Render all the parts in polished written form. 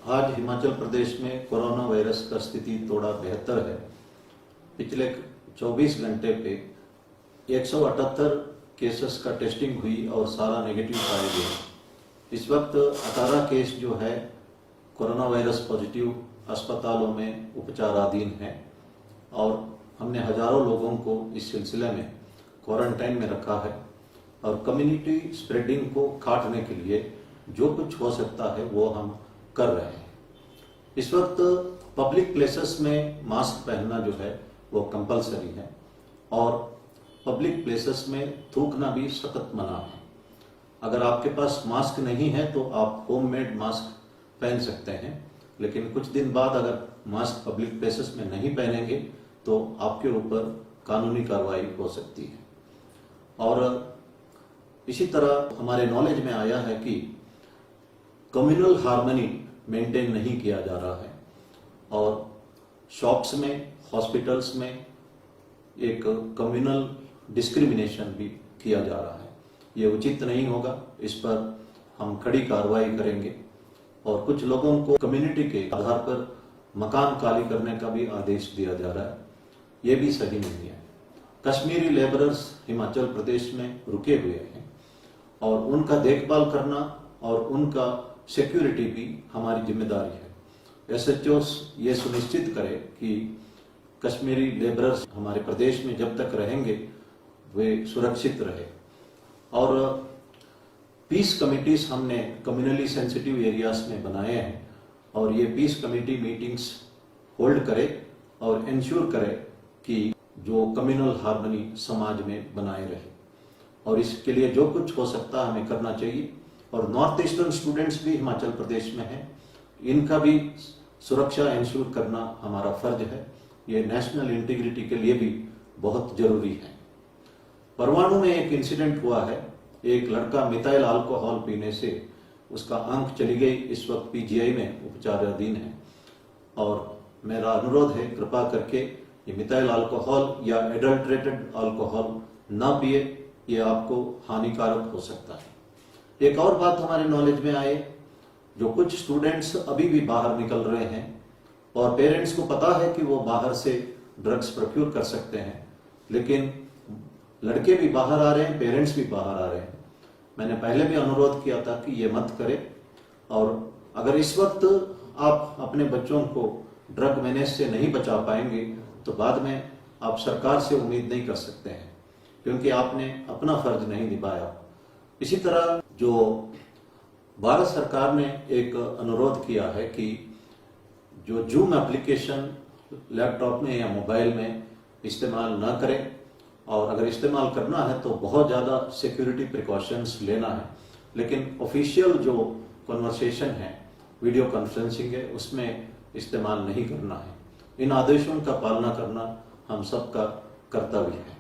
आज हिमाचल प्रदेश में corona virus का स्थिति थोड़ा बेहतर है। पिछले 24 घंटे पे 178 केसेस का टेस्टिंग हुई और सारा नेगेटिव पाए गए। इस वक्त 18 केस जो है कोरोना वायरस पॉजिटिव अस्पतालों में उपचाराधीन हैं और हमने हजारों लोगों को इस सिलसिले में क्वारंटाइन में रखा है और कम्युनिटी स्प्रेडिंग को काटने के लिए जो कुछ हो सकता है वो हम कर रहे हैं। इस वक्त पब्लिक प्लेसेस में मास्क पहनना जो है वो कंपलसरी है और पब्लिक प्लेसेस में थूकना भी सख्त मना है। अगर आपके पास मास्क नहीं है तो आप होममेड मास्क पहन सकते हैं, लेकिन कुछ दिन बाद अगर मास्क पब्लिक प्लेसेस में नहीं पहनेंगे तो आपके ऊपर कानूनी कार्रवाई हो सकती है। और इसी तरह हमारे नॉलेज में आया है कि कम्युनल हार्मनी मेंटेन नहीं किया जा रहा है और शॉप्स में, हॉस्पिटल्स में एक कम्युनल डिस्क्रिमिनेशन भी किया जा रहा है। ये उचित नहीं होगा, इस पर हम कड़ी कार्रवाई करेंगे और कुछ लोगों को कम्युनिटी के आधार पर मकान खाली करने का भी आदेश दिया जा रहा है। ये भी सही नहीं है। कश्मीरी लेबरर्स हिमाचल प्रदेश में रुके हुए हैं और उनका देखभाल करना और उनका सिक्योरिटी भी हमारी जिम्मेदारी है। एसएचओ ये सुनिश्चित करे कि कश्मीरी लेबरर्स हमारे प्रदेश में जब तक रहेंगे वे सुरक्षित रहे। और पीस कमिटीज हमने कम्युनली सेंसिटिव एरियाज में बनाए हैं और ये पीस कमेटी मीटिंग्स होल्ड करे और इंश्योर करे कि जो कम्युनल हार्मनी समाज में बनाए रहे और इसके लिए जो कुछ हो सकता है हमें करना चाहिए। और नॉर्थ ईस्टर्न स्टूडेंट्स भी हिमाचल प्रदेश में हैं, इनका भी सुरक्षा इंश्योर करना हमारा फर्ज है। ये नेशनल इंटीग्रिटी के लिए भी बहुत जरूरी है। परवाणु में एक इंसिडेंट हुआ है, एक लड़का मिथाइल अल्कोहल पीने से उसका आंख चली गई, इस वक्त पीजीआई में उपचाराधीन है। और मेरा अनुरोध है कृपा करके ये मिथाइल अल्कोहल या एडल्ट्रेटेड अल्कोहल ना पिए, ये आपको हानिकारक हो सकता है। एक और बात हमारे नॉलेज में आए, जो कुछ स्टूडेंट्स अभी भी बाहर निकल रहे हैं और पेरेंट्स को पता है कि वो बाहर से ड्रग्स प्रोक्योर कर सकते हैं, लेकिन लड़के भी बाहर आ रहे हैं, पेरेंट्स भी बाहर आ रहे हैं। मैंने पहले भी अनुरोध किया था कि ये मत करें और अगर इस वक्त आप अपने बच्चों को ड्रग मैनेज से नहीं बचा पाएंगे तो बाद में आप सरकार से उम्मीद नहीं कर सकते हैं, क्योंकि आपने अपना फर्ज नहीं निभाया। इसी तरह जो भारत सरकार ने एक अनुरोध किया है कि जो जूम एप्लीकेशन लैपटॉप में या मोबाइल में इस्तेमाल ना करें और अगर इस्तेमाल करना है तो बहुत ज़्यादा सिक्योरिटी प्रिकॉशंस लेना है, लेकिन ऑफिशियल जो कन्वर्सेशन है, वीडियो कॉन्फ्रेंसिंग है, उसमें इस्तेमाल नहीं करना है। इन आदेशों का पालना करना हम सबका कर्तव्य है।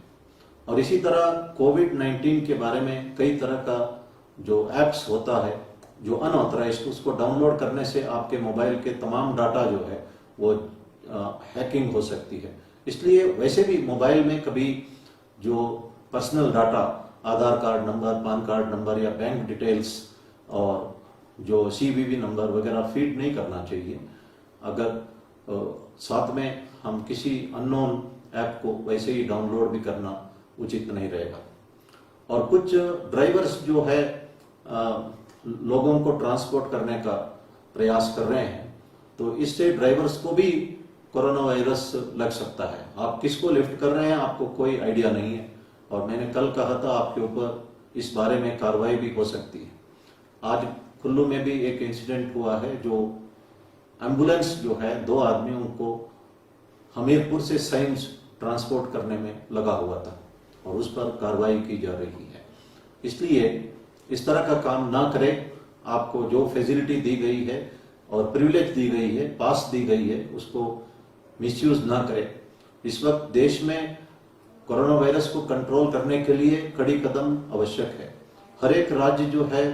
और इसी तरह कोविड-19 के बारे में कई तरह का जो एप्स होता है जो अनऑथराइज्ड, उसको डाउनलोड करने से आपके मोबाइल के तमाम डाटा जो है वो हैकिंग हो सकती है। इसलिए वैसे भी मोबाइल में कभी जो personal data, Aadhaar card number, PAN card number या बैंक डिटेल्स और जो सीवीवी नंबर वगैरह फीड नहीं करना चाहिए। अगर साथ में हम किसी अननोन ऐप को वैसे ही डाउनलोड भी करना उचित नहीं रहेगा। और कुछ ड्राइवर्स जो है लोगों को ट्रांसपोर्ट करने का प्रयास कर रहे हैं, तो इससे ड्राइवर्स को भी कोरोना वायरस लग सकता है। आप किसको लिफ्ट कर रहे हैं आपको कोई आइडिया नहीं है और मैंने कल कहा था आपके ऊपर इस बारे में कार्रवाई भी हो सकती है। आज कुल्लू में भी एक इंसिडेंट हुआ है, जो एम्बुलेंस जो है 2 आदमियों को हमीरपुर से साइंस ट्रांसपोर्ट करने में लगा हुआ था और उस पर कार्रवाई की जा रही है। इसलिए इस तरह का काम ना करें। आपको जो फैसिलिटी दी गई है और प्रिविलेज दी गई है, पास दी गई है, उसको मिसयूज ना करें। इस वक्त देश में कोरोना वायरस को कंट्रोल करने के लिए कड़ी कदम आवश्यक है। हर एक राज्य जो है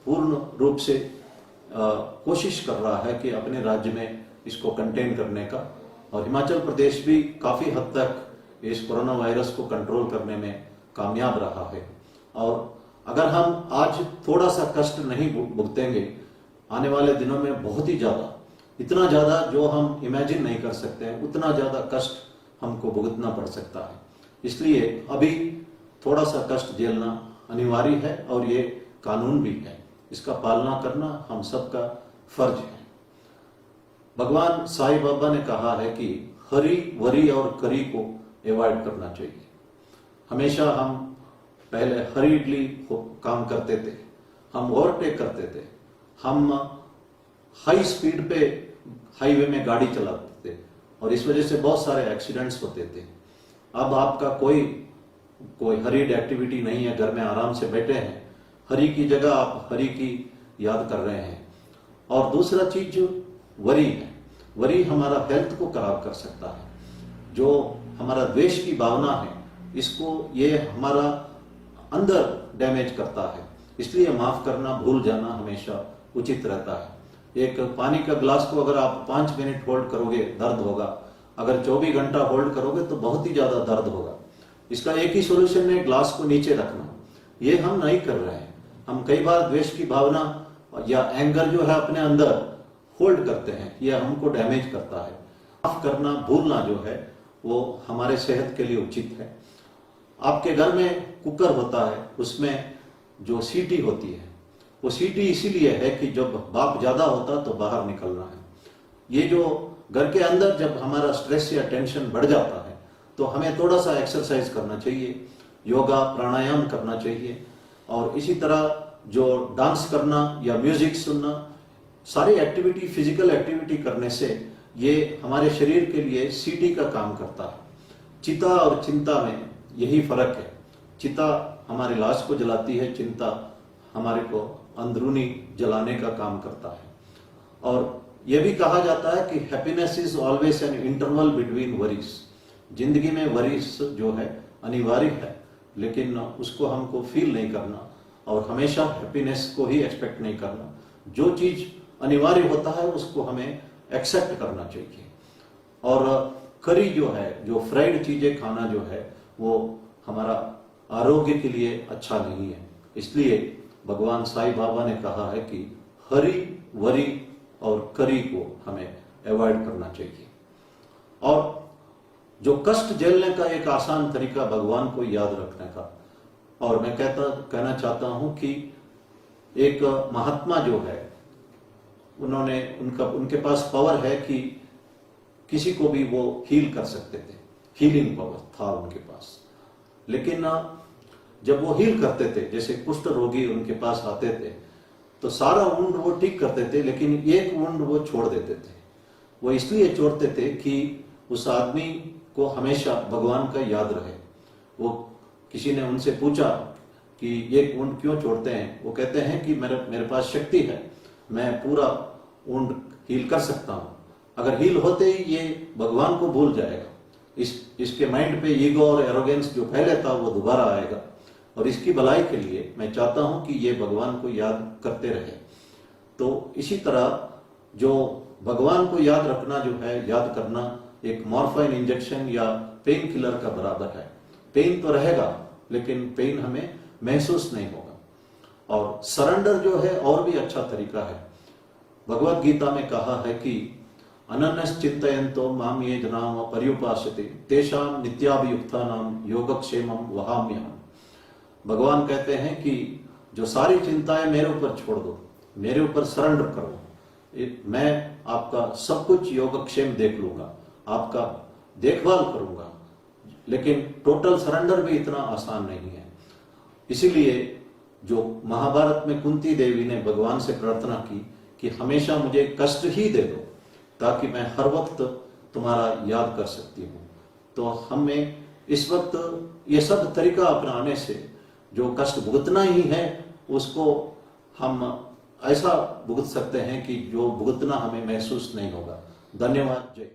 पूर्ण रूप से कोशिश कर रहा है कि अपने राज्य में इसको कंटेन करने का, और हिमाचल प्रदेश भी काफी हद तक इस कोरोना वायरस को कंट्रोल करने में कामयाब रहा है। और अगर हम आज थोड़ा सा कष्ट नहीं भुगतेंगे, आने वाले दिनों में बहुत ही ज्यादा इतना ज्यादा जो हम इमेजिन नहीं कर सकते हैं, उतना ज्यादा कष्ट हमको भुगतना पड़ सकता है। इसलिए अभी थोड़ा सा कष्ट झेलना अनिवार्य है और ये कानून भी है, इसका पालना करना हम सबका फर्ज है। भगवान साईं बाबा ने कहा है कि हरी वरी और करी को अवॉइड करना चाहिए। हमेशा हम पहले हरीडली काम करते थे, हम ओवरटेक करते थे, हम हाई स्पीड पे हाईवे में गाड़ी चलाते थे और इस वजह से बहुत सारे एक्सीडेंट्स होते थे। अब आपका कोई हरीड एक्टिविटी नहीं है, घर में आराम से बैठे हैं, हरी की जगह आप हरी की याद कर रहे हैं। और दूसरा चीज जो वरी है, वरी हमारा हेल्थ को खराब कर सकता है। जो हमारा द्वेष की भावना है, इसको ये हमारा अंदर डैमेज करता है। इसलिए माफ करना, भूल जाना हमेशा उचित रहता है। एक पानी का ग्लास को अगर आप 5 मिनट होल्ड करोगे दर्द होगा, अगर 24 घंटा होल्ड करोगे तो बहुत ही ज्यादा दर्द होगा। इसका एक ही सोल्यूशन है, ग्लास को नीचे रखना। ये हम नहीं कर रहे हैं। हम कई बार द्वेष की भावना या एंगर जो है अपने अंदर होल्ड करते हैं, यह हमको डैमेज करता है। माफ करना, भूलना जो है वो हमारे सेहत के लिए उचित है। आपके घर में कुकर होता है, उसमें जो सीटी होती है, वो सीटी इसीलिए है कि जब भाप ज्यादा होता तो बाहर निकलना है। ये जो घर के अंदर जब हमारा स्ट्रेस या टेंशन बढ़ जाता है तो हमें थोड़ा सा एक्सरसाइज करना चाहिए, योगा प्राणायाम करना चाहिए। और इसी तरह जो डांस करना या म्यूजिक सुनना, सारी एक्टिविटी, फिजिकल एक्टिविटी करने से ये हमारे शरीर के लिए सीटी का काम करता है। चिता और चिंता में यही फर्क है। चिता हमारे लाश को जलाती है, चिंता हमारे को अंदरूनी जलाने का काम करता है। और यह भी कहा जाता है कि happiness is always an interval between worries. जिंदगी में वरीज जो है अनिवार्य है, लेकिन उसको हमको फील नहीं करना और हमेशा हैप्पीनेस को ही एक्सपेक्ट नहीं करना। जो चीज अनिवार्य होता है उसको हमें एक्सेप्ट करना चाहिए। और करी जो है, जो फ्राइड चीजें खाना जो है, वो हमारा आरोग्य के लिए अच्छा नहीं है। इसलिए भगवान साईं बाबा ने कहा है कि हरी वरी और करी को हमें अवॉइड करना चाहिए। और जो कष्ट झेलने का एक आसान तरीका भगवान को याद रखने का, और मैं कहना चाहता हूं कि एक महात्मा जो है, उनके पास पावर है कि किसी को भी वो हील कर सकते थे, हीलिंग पावर था उनके पास। लेकिन जब वो हील करते थे, जैसे कुष्ठ रोगी उनके पास आते थे तो सारा वुंड वो ठीक करते थे, लेकिन एक वुंड वो छोड़ देते थे। वो इसलिए छोड़ते थे कि उस आदमी को हमेशा भगवान का याद रहे। वो किसी ने उनसे पूछा कि एक वुंड क्यों छोड़ते हैं? वो कहते हैं कि मेरे पास शक्ति है, मैं पूरा वुंड हील कर सकता हूं। अगर हील होते ही ये भगवान को भूल जाएगा, इसके माइंड पे ईगो और एरोगेंस जो पहले था वो दोबारा आएगा। और इसकी भलाई के लिए मैं चाहता हूं कि ये भगवान को याद करते रहे। तो इसी तरह जो भगवान को याद रखना जो है, याद करना एक मॉर्फाइन इंजेक्शन या पेन किलर का बराबर है। पेन तो रहेगा लेकिन पेन हमें महसूस नहीं होगा। और सरेंडर जो है और भी अच्छा तरीका है। भगवत गीता में कहा है कि अनन्यस चिंतयन्तो माम ये जनाम पर्युपासते तेषां नित्याभियुक्तानां योगक्षेमं वहाम्यहम्। भगवान कहते हैं कि जो सारी चिंताएं मेरे ऊपर छोड़ दो, मेरे ऊपर सरेंडर करो, मैं आपका सब कुछ योगक्षेम देख लूंगा, आपका देखभाल करूंगा। लेकिन टोटल सरेंडर भी इतना आसान नहीं है। इसीलिए जो महाभारत में कुंती देवी ने भगवान से प्रार्थना की कि हमेशा मुझे कष्ट ही दे दो ताकि मैं हर वक्त तुम्हारा याद कर सकती हूँ। तो हमें इस वक्त ये सब तरीका अपनाने से जो कष्ट भुगतना ही है उसको हम ऐसा भुगत सकते हैं कि जो भुगतना हमें महसूस नहीं होगा। धन्यवाद। जय।